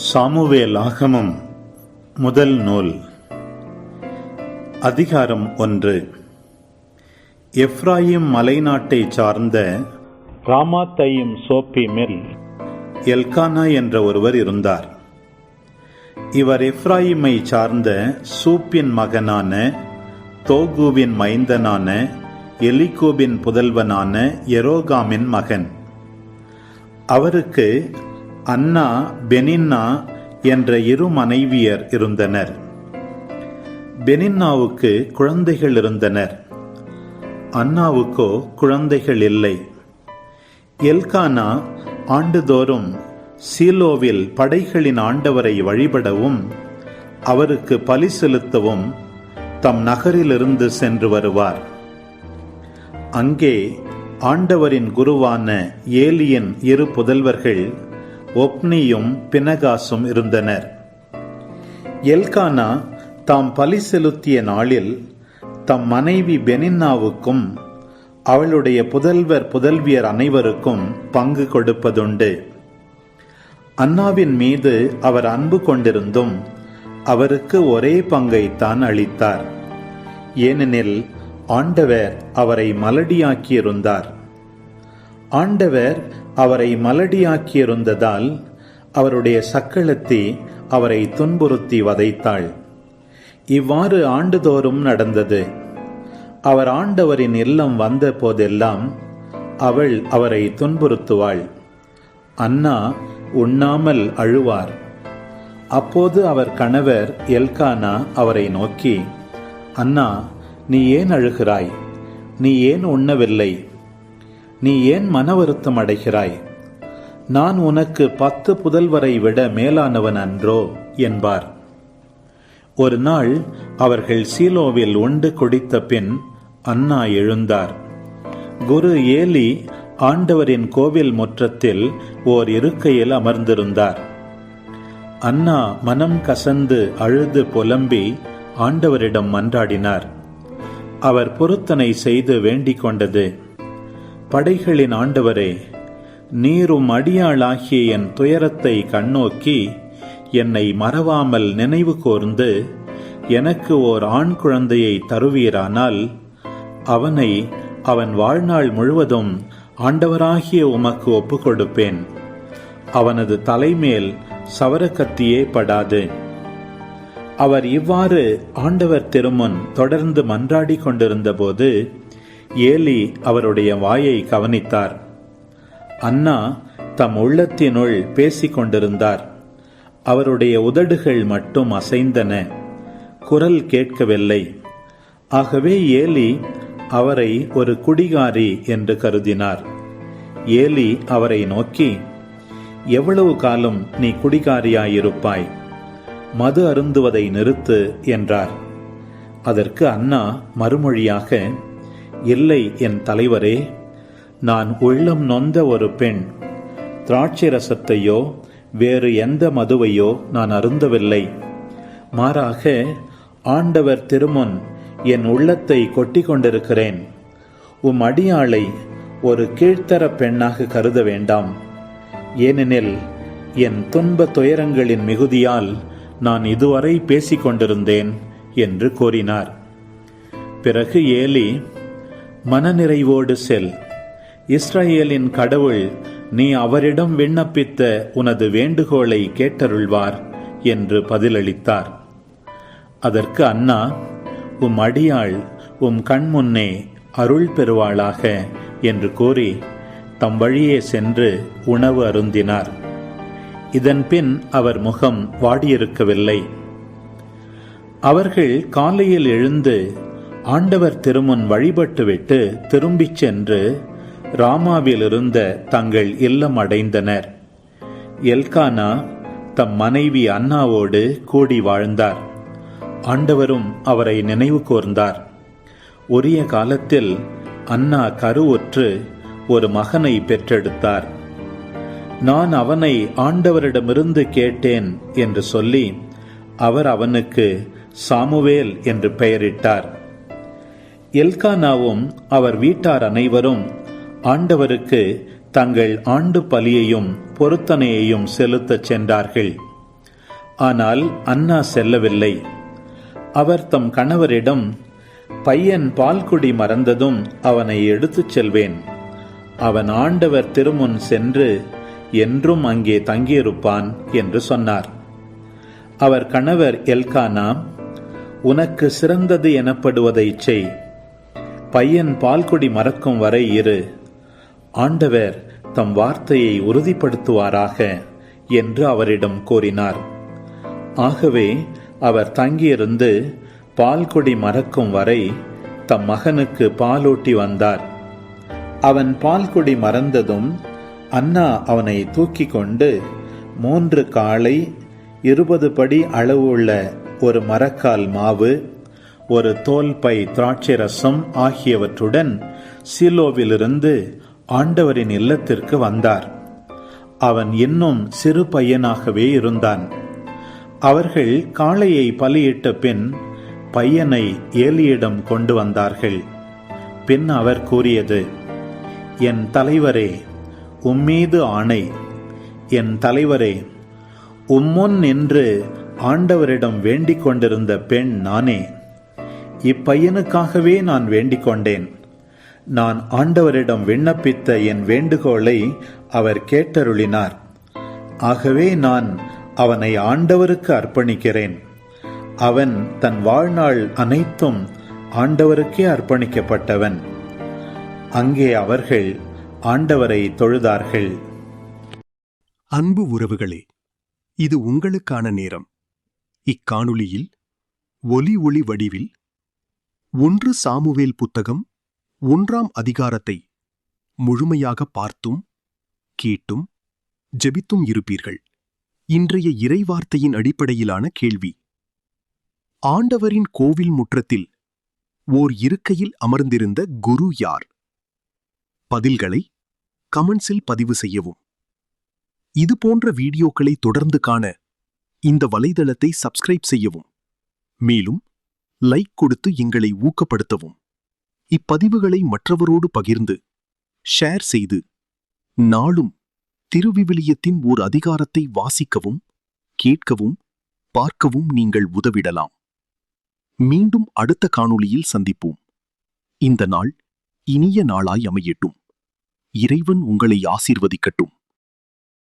Samuel ஆகமம் முதல் நூல். அதிகாரம் 1. எப்ராயிம் மலைநாட்டை சார்ந்த ராமாத்தையும் சோப்பீமில் எல்கானா என்ற ஒருவர் இருந்தார். இவர் எப்ராயிமை சார்ந்த சூப்பின் மகனான தோகூவின் மைந்தனான எலிகூபின் புதல்வனான எரோகாமின் மகன். அவருக்கு அன்னா பெனின்னா என்ற இரு மனைவியர் இருந்தனர். பெனின்னாவுக்கு குழந்தைகள் இருந்தனர், அன்னாவுக்கோ குழந்தைகள் இல்லை. எல்கானா ஆண்டுதோறும் சீலோவில் படைகளின் ஆண்டவரை வழிபடவும் அவருக்கு பலி செலுத்தவும் தம் நகரிலிருந்து சென்று வருவார். அங்கே ஆண்டவரின் குருவான ஏலியின் இரு புதல்வர்கள் ஒப்னியும் பினகாசும் இருந்தனர். எல்கானா தாம் பலி செலுத்திய நாளில் தம் மனைவி பெனின்னாவுக்கும் அவளுடைய புதல்வர் புதல்வியர் அனைவருக்கும் பங்கு கொடுப்பதுண்டு. அன்னாவின் மீது அவர் அன்பு கொண்டிருந்தும் அவருக்கு ஒரே பங்கைத்தான் அளித்தார். ஏனெனில் ஆண்டவர் அவரை மலடியாக்கியிருந்தார். ஆண்டவர் அவரை மலடியாக்கியிருந்ததால் அவருடைய சக்களத்தி அவரை துன்புறுத்தி வதைத்தாள். இவ்வாறு ஆண்டுதோறும் நடந்தது. அவர் ஆண்டவரின் இல்லம் வந்த போதெல்லாம் அவள் அவரை துன்புறுத்துவாள். அன்னா உண்ணாமல் அழுவார். அப்போது அவர் கணவர் எல்கானா அவரை நோக்கி, அன்னா, நீ ஏன் அழுகிறாய்? நீ ஏன் உண்ணவில்லை? நீ ஏன் மன வருத்தம் அடைகிறாய்? நான் உனக்கு 10 புதல்வரை விட மேலானவன் அன்றோ என்பார். ஒரு நாள் அவர்கள் சீலோவில் உண்டு குடித்த பின் அன்னா எழுந்தார். குரு ஏலி ஆண்டவரின் கோவில் முற்றத்தில் ஓர் இருக்கையில் அமர்ந்திருந்தார். அன்னா மனம் கசந்து அழுது புலம்பி ஆண்டவரிடம் மன்றாடினார். அவர் பொருத்தனை செய்து வேண்டிக் கொண்டது, படைகளின் ஆண்டவரே, நீரும் அடியாளாகிய என் துயரத்தை கண்ணோக்கி என்னை மறவாமல் நினைவு கூர்ந்து எனக்கு ஓர் ஆண் குழந்தையை தருவீரானால் அவனை அவன் வாழ்நாள் முழுவதும் ஆண்டவராகிய உமக்கு ஒப்புக் கொடுப்பேன். அவனது தலைமேல் சவரக்கத்தியே படாது. அவர் இவ்வாறு ஆண்டவர் திருமுன் தொடர்ந்து மன்றாடி கொண்டிருந்த போது ஏலி அவருடைய வாயை கவனித்தார். அன்னா தம் உள்ளத்தினுள் பேசிக் கொண்டிருந்தார். அவருடைய உதடுகள் மட்டும் அசைந்தன, குரல் கேட்கவில்லை. ஆகவே ஏலி அவரை ஒரு குடிகாரி என்று கருதினார். ஏலி அவரை நோக்கி, எவ்வளவு காலம் நீ குடிகாரியாயிருப்பாய்? மது அருந்துவதை நிறுத்து என்றார். அதற்கு அன்னா மறுமொழியாக, இல்லை என் தலைவரே, நான் உள்ளம் நொந்த ஒரு பெண். திராட்சை ரசத்தையோ வேறு எந்த மதுவையோ நான் அருந்தவில்லை. மாறாக ஆண்டவர் திருமுன் என் உள்ளத்தை கொட்டி கொண்டிருக்கிறேன். உம் அடியாளை ஒரு கீழ்த்தர பெண்ணாக கருத வேண்டாம். ஏனெனில் என் துன்ப துயரங்களின் மிகுதியால் நான் இதுவரை பேசிக் கொண்டிருந்தேன் என்று கூறினார். பிறகு ஏலி, மனநிறைவோடு செல். இஸ்ரவேலின் கடவுள் நீ அவரிடம் விண்ணப்பித்த உனது வேண்டுகோளை கேட்டருள்வார் என்று பதிலளித்தார். அதற்கு அன்னா, உம் அடியாள் உம் கண்முன்னே அருள் பெறுவாளாக என்று கூறி தம் வழியே சென்று உணவு அருந்தினார். இதன் பின் அவர் முகம் வாடியிருக்கவில்லை. அவர்கள் காலையில் எழுந்து ஆண்டவர் திருமுன் வழிபட்டுவிட்டு திரும்பிச் சென்று ராமாவில் இருந்த தங்கள் இல்லம் அடைந்தனர். எல்கானா தம் மனைவி அன்னாவோடு கூடி வாழ்ந்தார். ஆண்டவரும் அவரை நினைவு கூர்ந்தார். உரிய காலத்தில் அன்னா கருவுற்று ஒரு மகனை பெற்றெடுத்தார். நான் அவனை ஆண்டவரிடமிருந்து கேட்டேன் என்று சொல்லி அவர் அவனுக்கு சாமுவேல் என்று பெயரிட்டார். எல்கானாவும் அவர் வீட்டார் அனைவரும் ஆண்டவருக்கு தங்கள் ஆண்டு பலியையும் பொருத்தனையையும் செலுத்தச் சென்றார்கள். ஆனால் அன்னா செல்லவில்லை. அவர் தம் கணவரிடம், பையன் பால்குடி மறந்ததும் அவனை எடுத்துச் செல்வேன். அவன் ஆண்டவர் திருமுன் சென்று என்றும் அங்கே தங்கியிருப்பான் என்று சொன்னார். அவர் கணவர் எல்கானா, உனக்கு சிறந்தது எனப்படுவதைச் செய். பையன் பால்குடி மறக்கும் வரை இரு. ஆண்டவர் தம் வார்த்தையை உறுதிப்படுத்துவாராக என்று அவரிடம் கூறினார். ஆகவே அவர் தங்கியிருந்து பால்குடி மறக்கும் வரை தம் மகனுக்கு பாலூட்டி வந்தார். அவன் பால்குடி மறந்ததும் அன்னா அவனை தூக்கி கொண்டு 3 காளை, 20 படி அளவுள்ள ஒரு மரக்கால் மாவு, ஒரு தோல் பை திராட்சை ரசம் ஆகியவற்றுடன் சீலோவிலிருந்து ஆண்டவரின் இல்லத்திற்கு வந்தார். அவன் இன்னும் சிறு பையனாகவே இருந்தான். அவர்கள் காளையை பலியிட்ட பின் பையனை ஏலியிடம் கொண்டு வந்தார்கள். பின் அவர் கூறியது, என் தலைவரே, உம்மீது ஆணை. என் தலைவரே, உம்முன் நின்று ஆண்டவரிடம் வேண்டிக் கொண்டிருந்த பெண் நானே. இப்பையனுக்காகவே நான் வேண்டிக் கொண்டேன். நான் ஆண்டவரிடம் விண்ணப்பித்த என் வேண்டுகோளை அவர் கேட்டருளினார். ஆகவே நான் அவனை ஆண்டவருக்கு அர்ப்பணிக்கிறேன். அவன் தன் வாழ்நாள் அனைத்தும் ஆண்டவருக்கே அர்ப்பணிக்கப்பட்டவன். அங்கே அவர்கள் ஆண்டவரை தொழுதார்கள். அன்பு உறவுகளே, இது உங்களுக்கான நேரம். இக்காணொளியில் ஒலி வடிவில் 1 சாமுவேல் புத்தகம் 1ஆம் அதிகாரத்தை முழுமையாக பார்த்தும் கேட்டும் ஜெபித்தும் இருப்பீர்கள். இன்றைய இறைவார்த்தையின் அடிப்படையிலான கேள்வி: ஆண்டவரின் கோவில் முற்றத்தில் ஓர் இருக்கையில் அமர்ந்திருந்த குரு யார்? பதில்களை கமெண்ட்ஸில் பதிவு செய்யவும். இதுபோன்ற வீடியோக்களை தொடர்ந்து காண இந்த வலைதளத்தை சப்ஸ்கிரைப் செய்யவும். மேலும் லைக் கொடுத்து எங்களை ஊக்கப்படுத்தவும். இப்பதிவுகளை மற்றவரோடு பகிர்ந்து ஷேர் செய்து நாளும் திருவிவிலியத்தின் ஓர் அதிகாரத்தை வாசிக்கவும், கேட்கவும், பார்க்கவும் நீங்கள் உதவிடலாம். மீண்டும் அடுத்த காணொளியில் சந்திப்போம். இந்த நாள் இனிய நாளாய் அமையட்டும். இறைவன் உங்களை ஆசீர்வதிக்கட்டும்.